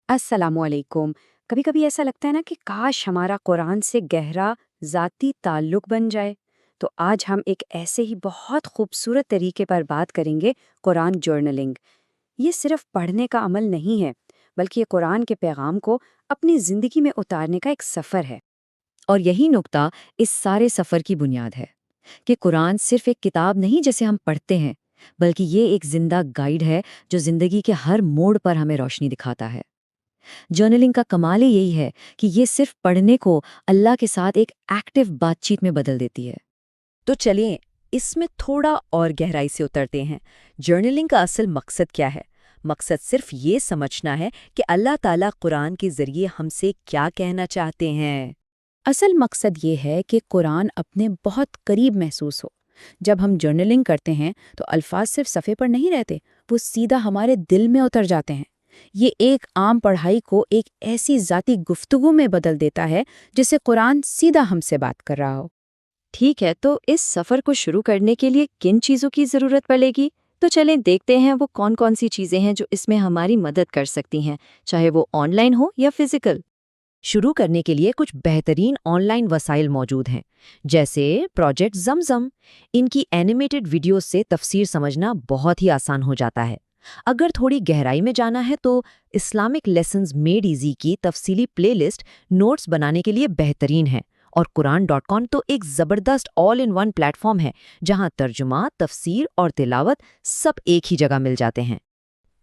السلام علیکم۔ کبھی کبھی ایسا لگتا ہے نا کہ کاش ہمارا قرآن سے گہرا ذاتی تعلق بن جائے۔ تو آج ہم ایک ایسے ہی بہت خوبصورت طریقے پر بات کریں گے، قرآن جرنلنگ۔ یہ صرف پڑھنے کا عمل نہیں ہے، بلکہ یہ قرآن کے پیغام کو اپنی زندگی میں اتارنے کا ایک سفر ہے۔ اور یہی نقطہ اس سارے سفر کی بنیاد ہے کہ قرآن صرف ایک کتاب نہیں جسے ہم پڑھتے ہیں، بلکہ یہ ایک زندہ گائیڈ ہے جو زندگی کے ہر موڑ پر ہمیں روشنی دکھاتا ہے۔ جرنلنگ کا کمال ہی یہی ہے کہ یہ صرف پڑھنے کو اللہ کے ساتھ ایک ایکٹیو بات چیت میں بدل دیتی ہے۔ تو چلیے اس میں تھوڑا اور گہرائی سے اترتے ہیں۔ جرنلنگ کا اصل مقصد کیا ہے؟ مقصد صرف یہ سمجھنا ہے کہ اللہ تعالیٰ قرآن کے ذریعے ہم سے کیا کہنا چاہتے ہیں۔ اصل مقصد یہ ہے کہ قرآن اپنے بہت قریب محسوس ہو۔ جب ہم جرنلنگ کرتے ہیں تو الفاظ صرف صفحے پر نہیں رہتے، وہ سیدھا ہمارے دل میں اتر جاتے ہیں۔ یہ ایک عام پڑھائی کو ایک ایسی ذاتی گفتگو میں بدل دیتا ہے جسے قرآن سیدھا ہم سے بات کر رہا ہو۔ ٹھیک ہے، تو اس سفر کو شروع کرنے کے لیے کن چیزوں کی ضرورت پڑے گی؟ تو چلیں دیکھتے ہیں وہ کون کون سی چیزیں ہیں جو اس میں ہماری مدد کر سکتی ہیں، چاہے وہ آن لائن ہو یا فزیکل۔ شروع کرنے کے لیے کچھ بہترین آن لائن وسائل موجود ہیں، جیسے پروجیکٹ زمزم۔ ان کی اینیمیٹڈ ویڈیوز سے تفسیر سمجھنا بہت ہی آسان ہو جاتا ہے۔ اگر تھوڑی گہرائی میں جانا ہے تو اسلامک لیسنز میڈ ایزی کی تفصیلی پلے لسٹ نوٹس بنانے کے لیے بہترین ہے، اور قرآن.com تو ایک زبردست آل ان ون پلیٹ فارم ہے جہاں ترجمہ، تفسیر اور تلاوت سب ایک ہی جگہ مل جاتے ہیں۔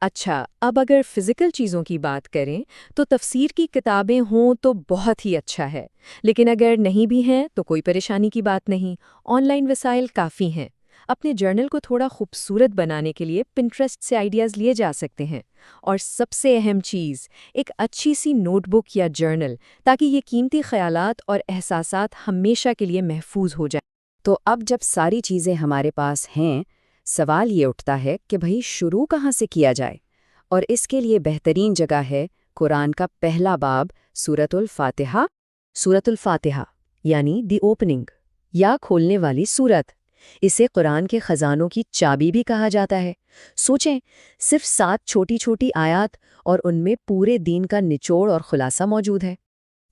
اچھا، اب اگر فزیکل چیزوں کی بات کریں تو تفسیر کی کتابیں ہوں تو بہت ہی اچھا ہے، لیکن اگر نہیں بھی ہیں تو کوئی پریشانی کی بات نہیں، آن لائن وسائل کافی ہیں۔ اپنے جرنل کو تھوڑا خوبصورت بنانے کے لیے پنٹریسٹ سے آئیڈیاز لیے جا سکتے ہیں، اور سب سے اہم چیز ایک اچھی سی نوٹ بک یا جرنل، تاکہ یہ قیمتی خیالات اور احساسات ہمیشہ کے لیے محفوظ ہو جائیں۔ تو اب جب ساری چیزیں ہمارے پاس ہیں، سوال یہ اٹھتا ہے کہ بھئی شروع کہاں سے کیا جائے؟ اور اس کے لیے بہترین جگہ ہے قرآن کا پہلا باب، سورۃ الفاتحہ۔ سورۃ الفاتحہ یعنی دی اوپننگ یا کھولنے والی سورت، اسے قرآن کے خزانوں کی چابی بھی کہا جاتا ہے۔ سوچیں، صرف 7 چھوٹی چھوٹی آیات اور ان میں پورے دین کا نچوڑ اور خلاصہ موجود ہے۔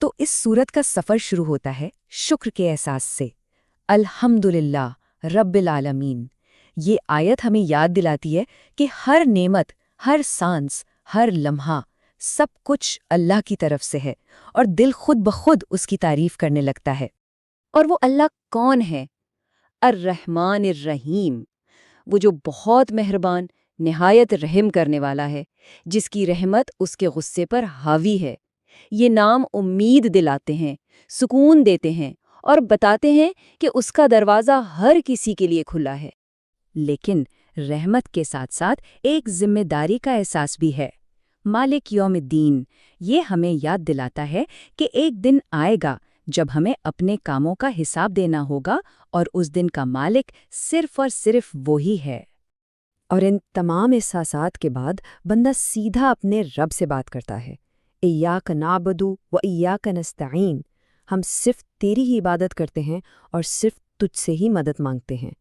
تو اس سورت کا سفر شروع ہوتا ہے شکر کے احساس سے۔ الحمدللہ رب العالمین۔ یہ آیت ہمیں یاد دلاتی ہے کہ ہر نعمت، ہر سانس، ہر لمحہ، سب کچھ اللہ کی طرف سے ہے، اور دل خود بخود اس کی تعریف کرنے لگتا ہے۔ اور وہ اللہ کون ہے؟ الرحمن الرحیم، وہ جو بہت مہربان، نہایت رحم کرنے والا ہے، جس کی رحمت اس کے غصے پر حاوی ہے۔ یہ نام امید دلاتے ہیں، سکون دیتے ہیں، اور بتاتے ہیں کہ اس کا دروازہ ہر کسی کے لیے کھلا ہے۔ لیکن رحمت کے ساتھ ساتھ ایک ذمہ داری کا احساس بھی ہے۔ مالک یوم الدین یہ ہمیں یاد دلاتا ہے کہ ایک دن آئے گا جب ہمیں اپنے کاموں کا حساب دینا ہوگا، اور اس دن کا مالک صرف اور صرف وہی ہے۔ اور ان تمام احساسات کے بعد بندہ سیدھا اپنے رب سے بات کرتا ہے۔ ایاک نعبد و ایاک نستعین، ہم صرف تیری ہی عبادت کرتے ہیں اور صرف تجھ سے ہی مدد مانگتے ہیں۔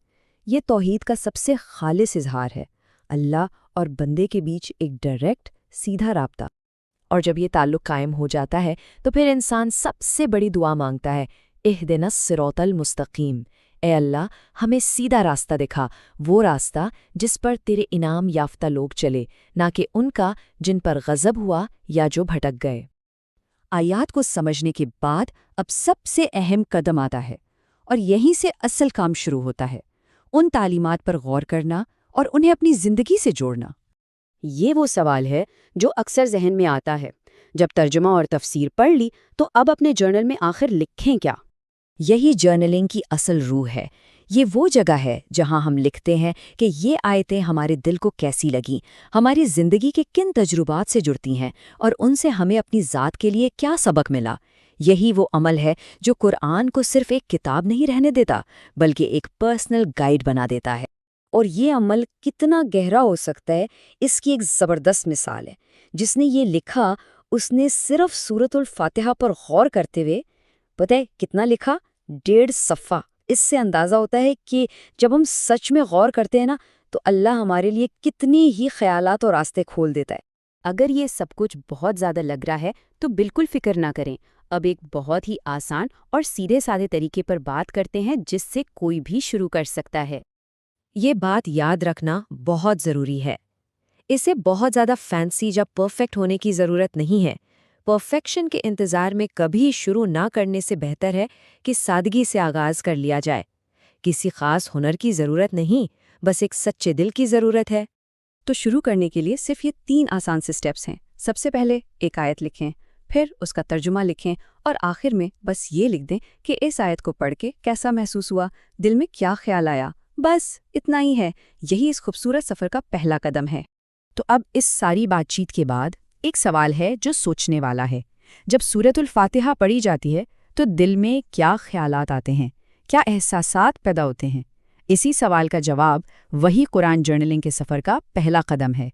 یہ توحید کا سب سے خالص اظہار ہے، اللہ اور بندے کے بیچ ایک ڈائریکٹ، سیدھا رابطہ۔ اور جب یہ تعلق قائم ہو جاتا ہے تو پھر انسان سب سے بڑی دعا مانگتا ہے، اہدنا الصراط المستقیم، اے اللہ ہمیں سیدھا راستہ دکھا، وہ راستہ جس پر تیرے انعام یافتہ لوگ چلے، نہ کہ ان کا جن پر غضب ہوا یا جو بھٹک گئے۔ آیات کو سمجھنے کے بعد اب سب سے اہم قدم آتا ہے، اور یہیں سے اصل کام شروع ہوتا ہے، ان تعلیمات پر غور کرنا اور انہیں اپنی زندگی سے جوڑنا۔ یہ وہ سوال ہے جو اکثر ذہن میں آتا ہے جب ترجمہ اور تفسیر پڑھ لی، تو اب اپنے جرنل میں آخر لکھیں کیا؟ یہی جرنلنگ کی اصل روح ہے۔ یہ وہ جگہ ہے جہاں ہم لکھتے ہیں کہ یہ آیتیں ہمارے دل کو کیسی لگیں، ہماری زندگی کے کن تجربات سے جڑتی ہیں، اور ان سے ہمیں اپنی ذات کے لیے کیا سبق ملا۔ یہی وہ عمل ہے جو قرآن کو صرف ایک کتاب نہیں رہنے دیتا، بلکہ ایک پرسنل گائیڈ بنا دیتا ہے۔ اور یہ عمل کتنا گہرا ہو سکتا ہے، اس کی ایک زبردست مثال ہے۔ جس نے یہ لکھا، اس نے صرف سورۃ الفاتحہ پر غور کرتے ہوئے، پتہ ہے کتنا لکھا؟ 1.5 صفحہ۔ اس سے اندازہ ہوتا ہے کہ جب ہم سچ میں غور کرتے ہیں نا، تو اللہ ہمارے لیے کتنی ہی خیالات اور راستے کھول دیتا ہے۔ اگر یہ سب کچھ بہت زیادہ لگ رہا ہے تو بالکل فکر نہ کریں، اب ایک بہت ہی آسان اور سیدھے سادے طریقے پر بات کرتے ہیں جس سے کوئی بھی شروع کر سکتا ہے۔ یہ بات یاد رکھنا بہت ضروری ہے۔ اسے بہت زیادہ فینسی یا پرفیکٹ ہونے کی ضرورت نہیں ہے۔ پرفیکشن کے انتظار میں کبھی شروع نہ کرنے سے بہتر ہے کہ سادگی سے آغاز کر لیا جائے۔ کسی خاص ہنر کی ضرورت نہیں، بس ایک سچے دل کی ضرورت ہے۔ تو شروع کرنے کے لیے صرف یہ 3 آسان سے سٹیپس ہیں۔ سب سے پہلے ایک آیت لکھیں، پھر اس کا ترجمہ لکھیں اور آخر میں بس یہ لکھ دیں کہ اس آیت کو پڑھ کے کیسا محسوس ہوا، دل میں کیا خیال آیا۔ بس اتنا ہی ہے، یہی اس خوبصورت سفر کا پہلا قدم ہے۔ تو اب اس ساری بات چیت کے بعد ایک سوال ہے جو سوچنے والا ہے۔ جب سورۃ الفاتحہ پڑھی جاتی ہے تو دل میں کیا خیالات آتے ہیں، کیا احساسات پیدا ہوتے ہیں؟ اسی سوال کا جواب وہی قرآن جرنلنگ کے سفر کا پہلا قدم ہے۔